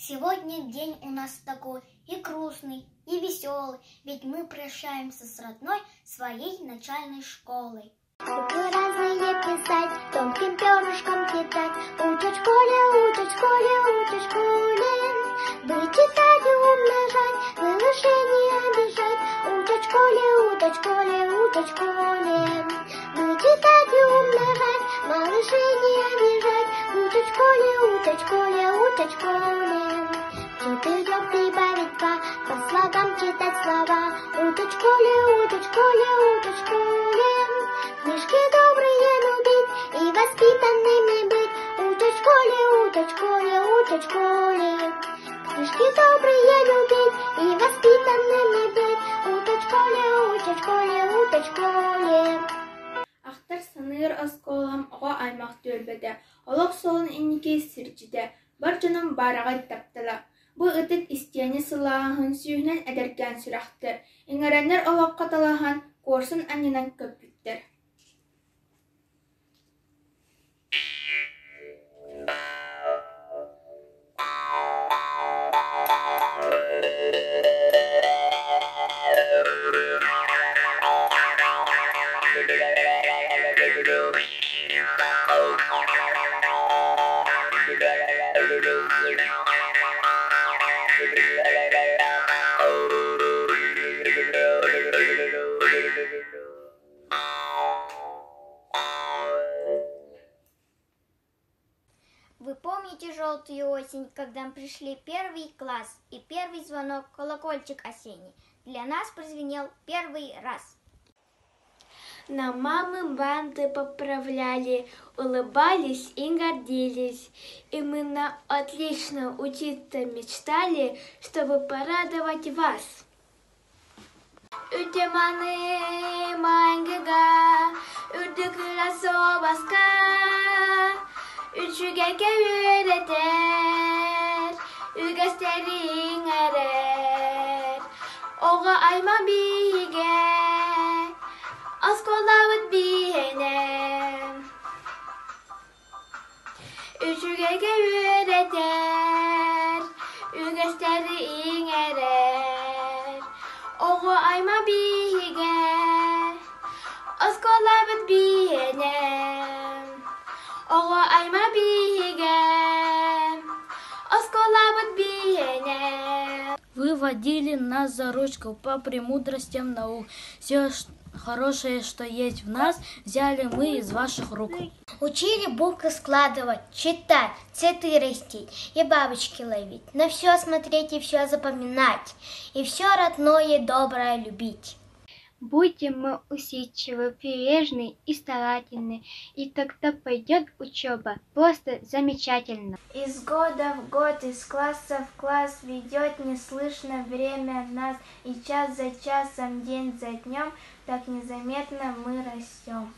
Сегодня день у нас такой и грустный, и веселый, ведь мы прощаемся с родной своей начальной школой. Буквы разные писать, тонким перышком читать, учат в школе, учат в школе, учат в школе. Быть, читать и умножать, малышей обижать, учат в школе, учат в школе, учат в школе. Быть, читать и умножать, малышей обижать, учат в школе, учат в школе, учат в школе. 4 прибавить 2, по слогам читать слова, учат в школе, учат в школе, учат в школе. Книжки добрые любить и воспитанными быть, учат в школе, учат в школе, учат в школе. Книжки добрые любить и воспитанными быть, учат в школе, учат в школе, учат в школе. Ахтар саныр осколам оға аймақ төлбеді, олық солын иннеке сірчіде, бар жаным барағай таптыла. Бұл үтік істияны сылағын сүйінен әдерген сүрәқті, еңеренер олық қаталаған корсын әнінен көппіттер. Вы помните желтую осень, когда мы пришли в 1 класс, и первый звонок, колокольчик осенний, для нас прозвенел первый раз. На мамы банты поправляли, улыбались и гордились. И мы на отлично учиться мечтали, чтобы порадовать вас. Утеманы мангага, утыкла собаска, утюгеке üretер, ügesтерин эрер, ога айма биге, асколавыт бihene. Ütügege üretер, ügesтерин эрер, ога айма биге, асколавыt bihene. Ого айма биге, осколавыт бihene. Вы водили нас за ручку по премудростям наук. Все хорошее, что есть в нас, взяли мы из ваших рук. Учили буквы складывать, читать, цветы растить и бабочки ловить, на все смотреть и все запоминать, и все родное и доброе любить. Будем мы усидчивы, прилежны и старательны, и тогда пойдет учеба просто замечательно. Из года в год, из класса в класс ведет неслышно время нас, и час за часом, день за днем, так незаметно мы растем.